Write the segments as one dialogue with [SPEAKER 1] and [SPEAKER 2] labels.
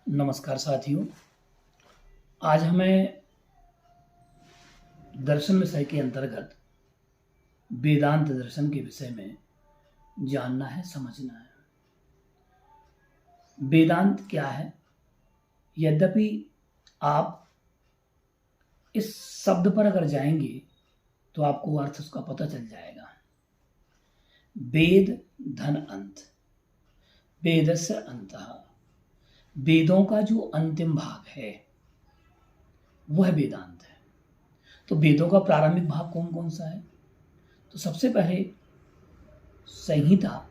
[SPEAKER 1] नमस्कार साथियों। आज हमें दर्शन विषय के अंतर्गत वेदांत दर्शन के विषय में जानना है, समझना है। वेदांत क्या है? यद्यपि आप इस शब्द पर अगर जाएंगे तो आपको अर्थ उसका पता चल जाएगा। वेद धन अंत, वेदस्य अंतः, वेदों का जो अंतिम भाग है वह वेदांत है। तो वेदों का प्रारंभिक भाग कौन कौन सा है? तो सबसे पहले संहिता,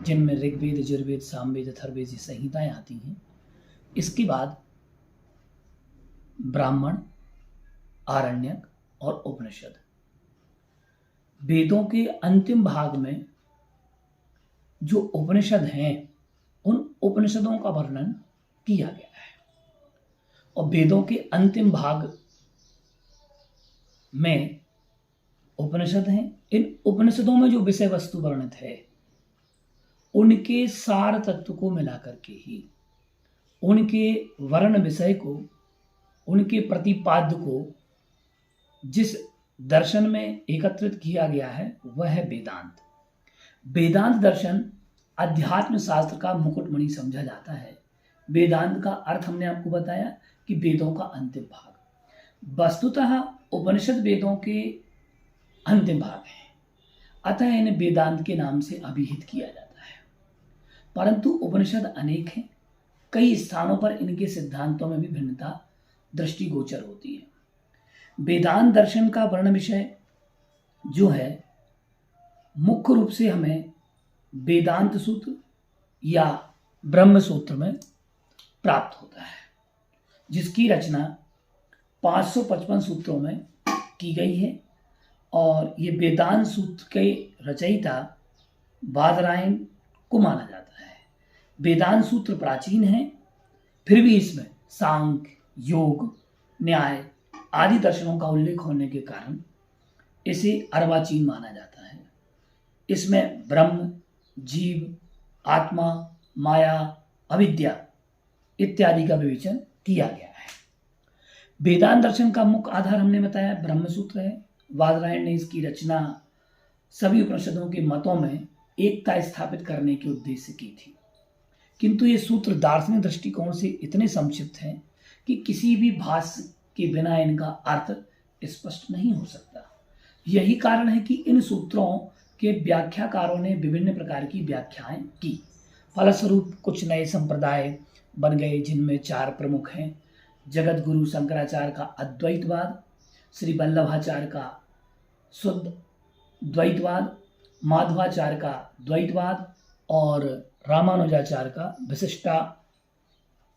[SPEAKER 1] जिनमें ऋग्वेद, यजुर्वेद, सामवेद, अथर्ववेद ये संहिताएं आती हैं। इसके बाद ब्राह्मण, आरण्यक और उपनिषद। वेदों के अंतिम भाग में जो उपनिषद हैं उन उपनिषदों का वर्णन किया गया है। और वेदों के अंतिम भाग में उपनिषद हैं। इन उपनिषदों में जो विषय वस्तु वर्णित है उनके सार तत्व को मिलाकर के ही, उनके वर्ण विषय को, उनके प्रतिपाद्य को जिस दर्शन में एकत्रित किया गया है वह है वेदांत। वेदांत दर्शन अध्यात्म शास्त्र का मुकुटमणि समझा जाता है। वेदांत का अर्थ हमने आपको बताया कि वेदों का अंतिम भाग। वस्तुतः उपनिषद वेदों के अंतिम भाग है, अतः इन्हें वेदांत के नाम से अभिहित किया जाता है। परंतु उपनिषद अनेक हैं, कई स्थानों पर इनके सिद्धांतों में भी भिन्नता दृष्टिगोचर होती है। वेदांत दर्शन का वर्ण विषय जो है मुख्य रूप से हमें वेदांत सूत्र या ब्रह्म सूत्र में प्राप्त होता है, जिसकी रचना 555 सूत्रों में की गई है। और ये वेदांत सूत्र के रचयिता बादरायण को माना जाता है। वेदांत सूत्र प्राचीन है, फिर भी इसमें सांख्य, योग, न्याय आदि दर्शनों का उल्लेख होने के कारण इसे अर्वाचीन माना जाता है। इसमें ब्रह्म, जीव, आत्मा, माया, अविद्या इत्यादि का विवेचन किया गया है। वेदांत दर्शन का मुख्य आधार हमने बताया ब्रह्म सूत्र है। बादरायण ने इसकी रचना सभी उपनिषदों के मतों में एकता स्थापित करने के उद्देश्य की थी, किंतु ये सूत्र दार्शनिक दृष्टिकोण से इतने संक्षिप्त हैं कि किसी भी भाष्य के बिना इनका अर्थ स्पष्ट नहीं हो सकता। यही कारण है कि इन सूत्रों के व्याख्याकारों ने विभिन्न प्रकार की व्याख्याएं की। फलस्वरूप कुछ नए संप्रदाय बन गए, जिनमें 4 प्रमुख हैं। जगत गुरु शंकराचार्य का अद्वैतवाद, श्री वल्लभाचार्य का शुद्ध द्वैतवाद, माधवाचार्य का द्वैतवाद और रामानुजाचार्य का विशिष्टा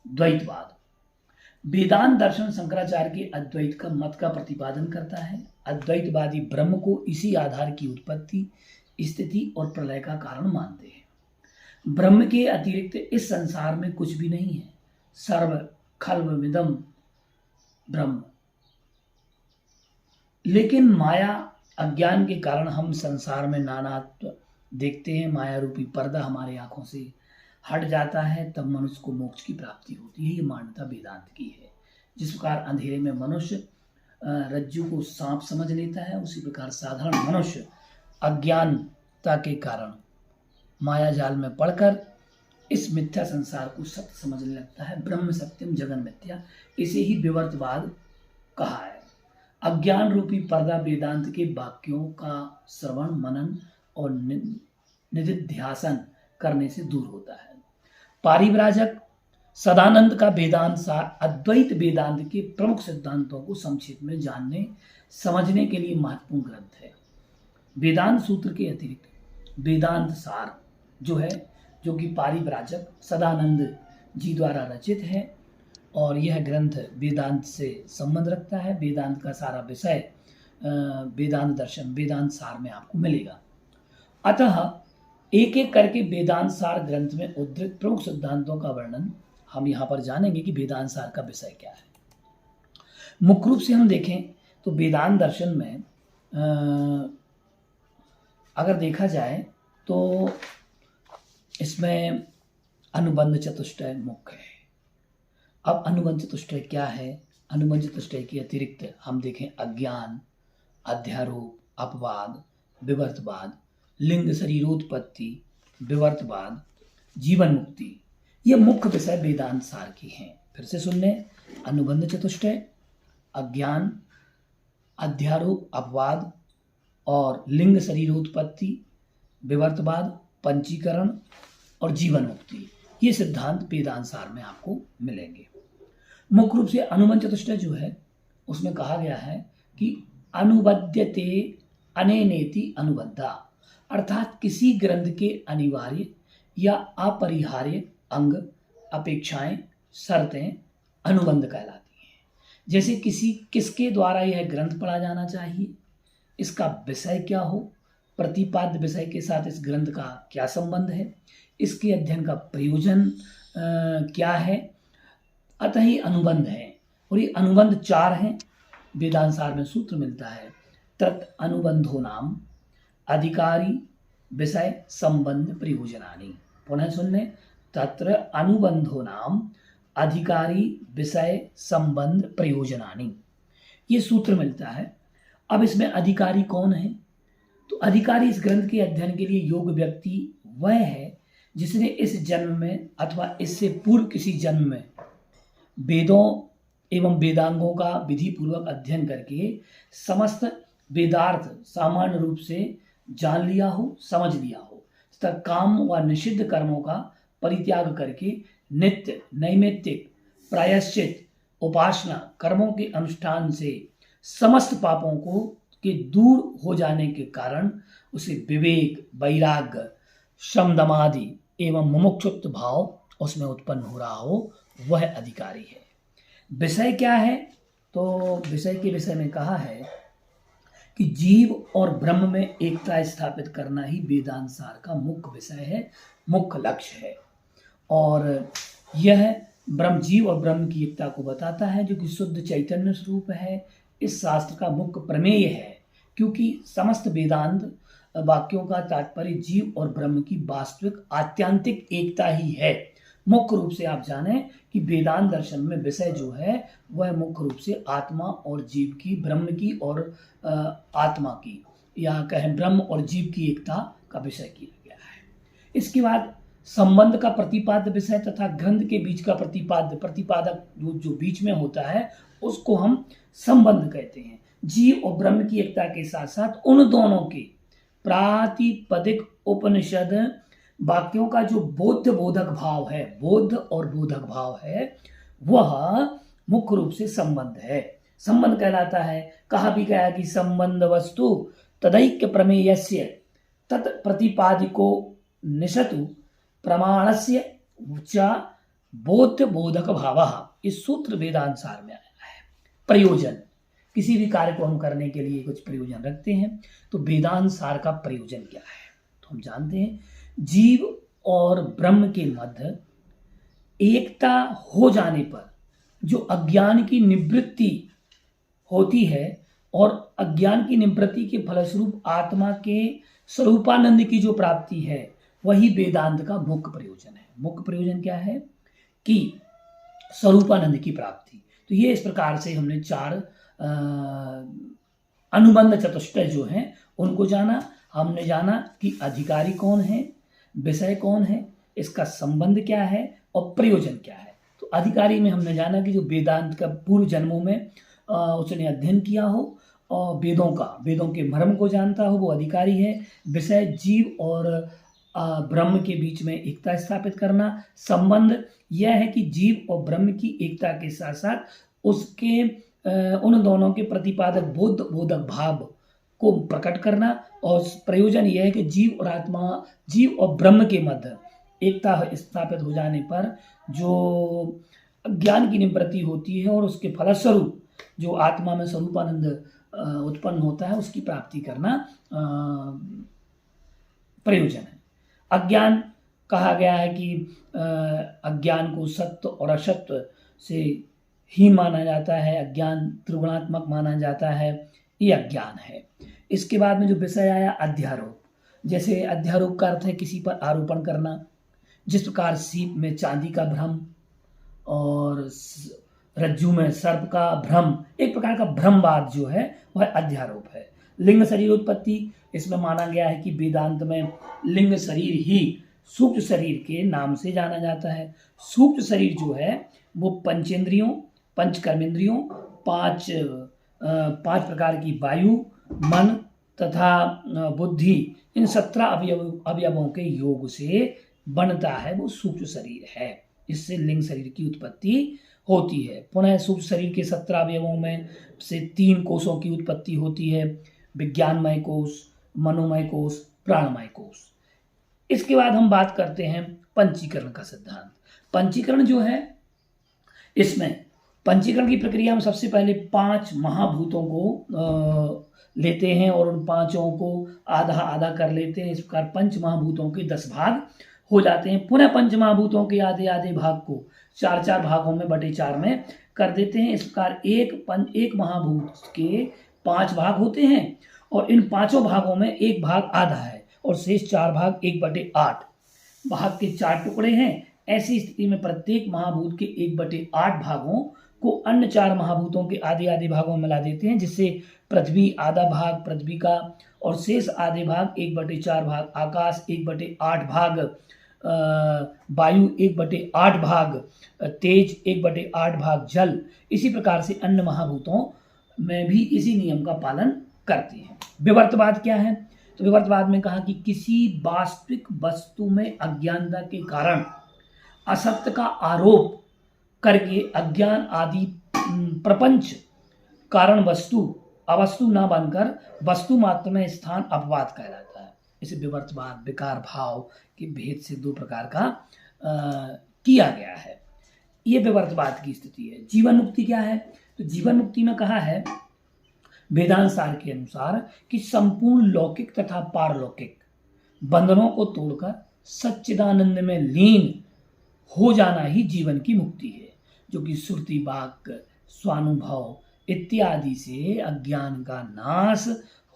[SPEAKER 1] द्वैतवाद। वेदांत दर्शन शंकराचार्य के अद्वैत का मत का प्रतिपादन करता है। अद्वैतवादी ब्रह्म को इसी आधार की उत्पत्ति, स्थिति और प्रलय का कारण मानते हैं। ब्रह्म के अतिरिक्त इस संसार में कुछ भी नहीं है। सर्व खल्वमिदं ब्रह्म। लेकिन माया अज्ञान के कारण हम संसार में नानात्व देखते हैं। माया रूपी पर्दा हमारी आंखों से हट जाता है, तब मनुष्य को मोक्ष की प्राप्ति होती है। ये मान्यता वेदांत की है। जिस प्रकार अंधेरे में मनुष्य रज्जु को सांप समझ लेता है, उसी प्रकार साधारण मनुष्य अज्ञानता के कारण माया जाल में पड़कर इस मिथ्या संसार को सत्य समझने लगता है। ब्रह्म सत्यम जगन मिथ्या, इसे ही विवर्तवाद कहा है। अज्ञान रूपी पर्दा वेदांत के वाक्यों का श्रवण, मनन और निधिध्यासन करने से दूर होता है। पारिव्राजक सदानंद का वेदांत सार अद्वैत वेदांत के प्रमुख सिद्धांतों को संक्षेप में जानने समझने के लिए महत्वपूर्ण ग्रंथ है। वेदांत सूत्र के अतिरिक्त वेदांत सार जो है, जो कि पारिव्राजक सदानंद जी द्वारा रचित है, और यह ग्रंथ वेदांत से संबंध रखता है। वेदांत का सारा विषय वेदांत दर्शन, वेदांत सार में आपको मिलेगा। अतः एक एक करके वेदांत सार ग्रंथ में उद्धृत प्रमुख सिद्धांतों का वर्णन हम यहाँ पर जानेंगे कि वेदांत सार का विषय क्या है। मुख्य रूप से हम देखें तो वेदांत दर्शन में अगर देखा जाए तो इसमें अनुबंध चतुष्टय मुख्य है। अब अनुबंध चतुष्टय क्या है? अनुबंध चतुष्टय के अतिरिक्त हम देखें अज्ञान, अध्यारोप, अपवाद, विवर्तवाद, लिंग शरीरोत्पत्ति, विवर्तवाद, जीवन मुक्ति, ये मुख्य विषय वेदांत सार के हैं। फिर से सुन लें, अनुबंध चतुष्टय, अज्ञान, अध्यारोप, अपवाद और लिंग शरीरोत्पत्ति, विवर्तवाद, पंचीकरण और जीवन मुक्ति, ये सिद्धांत वेदांत सार में आपको मिलेंगे। मुख्य रूप से अनुबंध चतुष्टय जो है उसमें कहा गया है कि अनुबध्यते अनेनेति अनुबंधा, अर्थात किसी ग्रंथ के अनिवार्य या अपरिहार्य अंग, अपेक्षाएं, शर्तें अनुबंध कहलाती हैं। जैसे किसके द्वारा यह ग्रंथ पढ़ा जाना चाहिए, इसका विषय क्या हो, प्रतिपाद्य विषय के साथ इस ग्रंथ का क्या संबंध है, इसके अध्ययन का प्रयोजन क्या है, अतः ही अनुबंध है। और ये अनुबंध 4 हैं। वेदांत सार में सूत्र मिलता है, तत् अनुबंधो नाम अधिकारी विषय संबंध प्रयोजनानि। पुनः सुन लें, तत्र अनुबंधो नाम अधिकारी विषय संबंध प्रयोजनानि, ये सूत्र मिलता है। अब इसमें अधिकारी कौन है? तो अधिकारी इस ग्रंथ के अध्ययन के लिए योग्य व्यक्ति वह है जिसने इस जन्म में अथवा इससे पूर्व किसी जन्म में वेदों एवं वेदांगों का विधि पूर्वक अध्ययन करके समस्त वेदार्थ सामान्य रूप से जान लिया हो, समझ लिया हो, तथा काम व निषिद्ध कर्मों का परित्याग करके नित्य, नैमित्तिक, प्रायश्चित, उपासना कर्मों के अनुष्ठान से समस्त पापों को के दूर हो जाने के कारण उसे विवेक, वैराग्य, शमदमादि एवं मुमुक्षुत्व भाव उसमें उत्पन्न हो रहा हो, वह अधिकारी है। विषय क्या है? तो विषय के विषय में कहा है कि जीव और ब्रह्म में एकता स्थापित करना ही वेदांत सार का मुख्य विषय है, मुख्य लक्ष्य है। और यह ब्रह्म, जीव और ब्रह्म की एकता को बताता है, जो कि शुद्ध चैतन्य स्वरूप है। इस शास्त्र का मुख्य प्रमेय है, क्योंकि समस्त वेदांत वाक्यों का तात्पर्य जीव और ब्रह्म की वास्तविक आत्यांतिक एकता ही है। मुख्य रूप से आप जानें कि वेदांत दर्शन में विषय जो है वह मुख्य रूप से आत्मा और जीव की, ब्रह्म की और आत्मा की, या कहें ब्रह्म और जीव की एकता का विषय किया गया है। इसके बाद संबंध का प्रतिपाद्य विषय तथा ग्रंथ के बीच का प्रतिपादक जो बीच में होता है उसको हम संबंध कहते हैं। जीव और ब्रह्म की एकता के साथ साथ उन दोनों के प्रातिपदिक उपनिषद वाक्यों का जो बोधक भाव है, बोध और बोधक भाव है, वह मुख्य रूप से संबंध है, संबंध कहलाता है। कहा भी गया कि संबंध वस्तु तदैक्य प्रमेयस्य तत् प्रतिपादिको निशतु प्रमाणस्य च बोध बोधक भावः। इस सूत्र वेदांत सार में आया है। प्रयोजन, किसी भी कार्य को हम करने के लिए कुछ प्रयोजन रखते हैं, तो वेदांत सार का प्रयोजन क्या है? तो हम जानते हैं, जीव और ब्रह्म के मध्य एकता हो जाने पर जो अज्ञान की निवृत्ति होती है और अज्ञान की निवृत्ति के फलस्वरूप आत्मा के स्वरूपानंद की जो प्राप्ति है, वही वेदांत का मुख्य प्रयोजन है। मुख्य प्रयोजन क्या है? कि स्वरूपानंद की प्राप्ति। तो ये इस प्रकार से हमने 4 अनुबंध चतुष्टय जो हैं उनको जाना। हमने जाना कि अधिकारी कौन है, विषय कौन है, इसका संबंध क्या है और प्रयोजन क्या है। तो अधिकारी में हमने जाना कि जो वेदांत का पूर्व जन्मों में उसने अध्ययन किया हो और वेदों के मर्म को जानता हो, वो अधिकारी है। विषय जीव और ब्रह्म के बीच में एकता स्थापित करना। संबंध यह है कि जीव और ब्रह्म की एकता के साथ साथ उसके उन दोनों के प्रतिपादक बोधक भाव को प्रकट करना। और प्रयोजन यह है कि जीव और ब्रह्म के मध्य एकता स्थापित हो जाने पर जो ज्ञान की निवृत्ति होती है और उसके फलस्वरूप जो आत्मा में स्वरूपानंद उत्पन्न होता है, उसकी प्राप्ति करना प्रयोजन है। अज्ञान कहा गया है कि अज्ञान को सत्य और असत्य से ही माना जाता है, अज्ञान त्रिगुणात्मक माना जाता है, ये अज्ञान है। इसके बाद में जो विषय आया अध्यारोप। जैसे अध्यारोप का अर्थ है किसी पर आरोपण करना। जिस प्रकार सीप में चांदी का भ्रम और रज्जु में सर्प का भ्रम, एक प्रकार का भ्रमवाद जो है वह अध्यारोप है। लिंग शरीरोत्पत्ति, इसमें माना गया है कि वेदांत में लिंग शरीर ही सूक्ष्म शरीर के नाम से जाना जाता है। सूक्ष्म शरीर जो है वो पंचेंद्रियों, पंच कर्मेंद्रियों, पांच प्रकार की वायु, मन तथा बुद्धि, इन 17 अवयवों के योग से बनता है, वो सूक्ष्म शरीर है। इससे लिंग शरीर की उत्पत्ति होती है। पुनः सूक्ष्म शरीर के 17 अवयवों में से 3 कोषों की उत्पत्ति होती है, विज्ञानमय कोष, मनोमय कोष, प्राणमय कोष। इसके बाद हम बात करते हैं पंचीकरण का सिद्धांत। पंचीकरण जो है, इसमें पंचीकरण की प्रक्रिया में सबसे पहले 5 महाभूतों को लेते हैं और उन पांचों को आधा आधा कर लेते हैं। इस प्रकार 5 महाभूतों के 10 भाग हो जाते हैं। पुनः 5 महाभूतों के आधे आधे भाग को 4 भागों में बटे 4 में कर देते हैं। इस प्रकार एक महाभूत के 5 भाग होते हैं और इन 5 भागों में एक भाग आधा है और शेष 4 भाग 1/8 भाग के 4 टुकड़े हैं। ऐसी स्थिति में प्रत्येक महाभूत के 1/8 भागों को अन्य 4 महाभूतों के आधे आधे भागों में मिला देते हैं, जिससे पृथ्वी आधा भाग पृथ्वी का और शेष आधे भाग 1/4 भाग आकाश, 1/8 भाग वायु, 1/8 भाग तेज, 1/8 भाग जल। इसी प्रकार से अन्य महाभूतों में भी इसी नियम का पालन करते हैं। विवर्तवाद क्या है? तो विवर्तवाद में कहा कि किसी वास्तविक वस्तु में अज्ञानता के कारण असत्य का आरोप करके अज्ञान आदि प्रपंच कारण वस्तु अवस्तु न बनकर वस्तु मात्र में स्थान अपवाद कहलाता है। इसे विवर्तवाद विकार भाव के भेद से 2 प्रकार का किया गया है। ये विवर्तवाद की स्थिति है। जीवन मुक्ति क्या है? तो जीवन मुक्ति में कहा है वेदांत सार के अनुसार कि संपूर्ण लौकिक तथा पारलौकिक बंधनों को तोड़कर सच्चिदानंद में लीन हो जाना ही जीवन की मुक्ति है, जो कि श्रुति वाक्य स्वानुभव इत्यादि से अज्ञान का नाश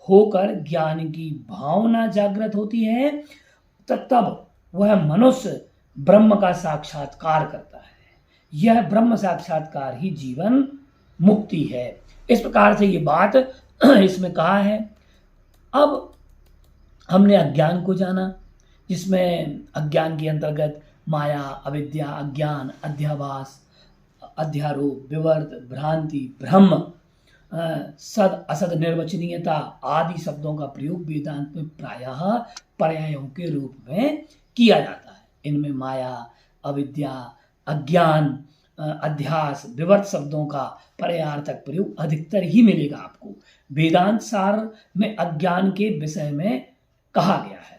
[SPEAKER 1] होकर ज्ञान की भावना जागृत होती है, तब वह मनुष्य ब्रह्म का साक्षात्कार करता है। यह ब्रह्म साक्षात्कार ही जीवन मुक्ति है। इस प्रकार से ये बात इसमें कहा है। अब हमने अज्ञान को जाना, जिसमें अज्ञान के अंतर्गत माया, अविद्या, अज्ञान, अध्याभास, अध्यारोप, विवर्त, भ्रांति, भ्रम, सद असद, निर्वचनीयता आदि शब्दों का प्रयोग वेदांत में प्रायः पर्यायों के रूप में किया जाता है। इनमें माया, अविद्या, अज्ञान, अध्यास, विवर्त शब्दों का पर्यायार्थक प्रयोग अधिकतर ही मिलेगा आपको। वेदांत सार में अज्ञान के विषय में कहा गया है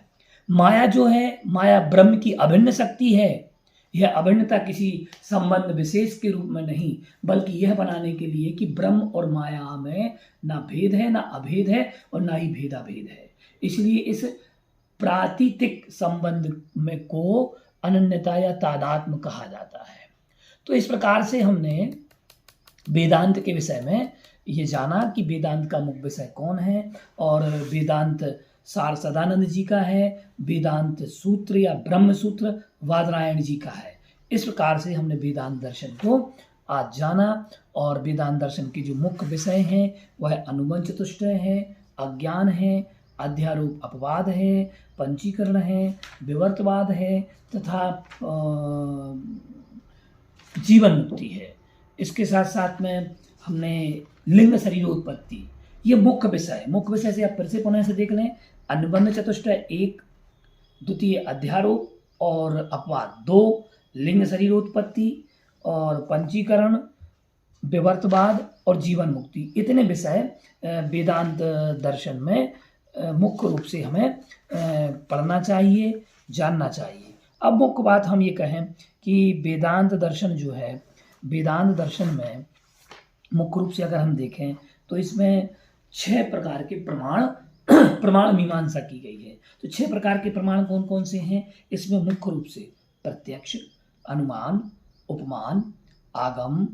[SPEAKER 1] माया जो है, माया ब्रह्म की अभिन्न शक्ति है। यह अभिन्नता किसी संबंध विशेष के रूप में नहीं, बल्कि यह बनाने के लिए कि ब्रह्म और माया में ना भेद है, ना अभेद है और ना ही भेदाभेद है। इसलिए इस प्रातीतिक संबंध में को अनन्यता या तादात्म्य कहा जाता है। तो इस प्रकार से हमने वेदांत के विषय में ये जाना कि वेदांत का मुख्य विषय कौन है, और वेदांत सार सदानंद जी का है, वेदांत सूत्र या ब्रह्म सूत्र वादरायण जी का है। इस प्रकार से हमने वेदांत दर्शन को आज जाना, और वेदांत दर्शन के जो मुख्य विषय हैं वह अनुबंध चतुष्टय है, अज्ञान है, अध्यारोप अपवाद है, पंचीकरण है, विवर्तवाद है तथा जीवन मुक्ति है। इसके साथ साथ में हमने लिंग शरीरोत्पत्ति, ये मुख्य विषय से आप फिर से पुनः से देख लें। अनुबंध चतुष्टय 1, द्वितीय अध्यारोप और अपवाद 2, लिंग शरीरोत्पत्ति और पंचीकरण, विवर्तवाद और जीवन मुक्ति, इतने विषय वेदांत दर्शन में मुख्य रूप से हमें पढ़ना चाहिए, जानना चाहिए। अब मुख्य बात हम ये कहें कि वेदांत दर्शन जो है, वेदांत दर्शन में मुख्य रूप से अगर हम देखें तो इसमें 6 प्रकार के प्रमाण मीमांसा की गई है। तो 6 प्रकार के प्रमाण कौन कौन से हैं? इसमें मुख्य रूप से प्रत्यक्ष, अनुमान, उपमान, आगम,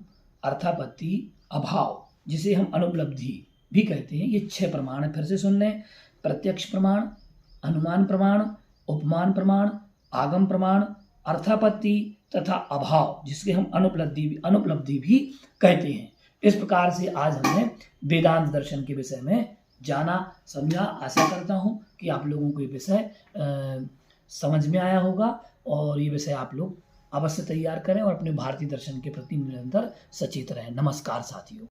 [SPEAKER 1] अर्थापत्ति, अभाव, जिसे हम अनुपलब्धि भी कहते हैं, ये 6 प्रमाण फिर से सुन लें। प्रत्यक्ष प्रमाण, अनुमान प्रमाण, उपमान प्रमाण, आगम प्रमाण, अर्थापत्ति, तथा अभाव, जिसके हम अनुपलब्धि भी कहते हैं। इस प्रकार से आज हमने वेदांत दर्शन के विषय में जाना समझा। आशा करता हूँ कि आप लोगों को ये विषय समझ में आया होगा और ये विषय आप लोग अवश्य तैयार करें और अपने भारतीय दर्शन के प्रति निरंतर सचेत रहें। नमस्कार साथियों।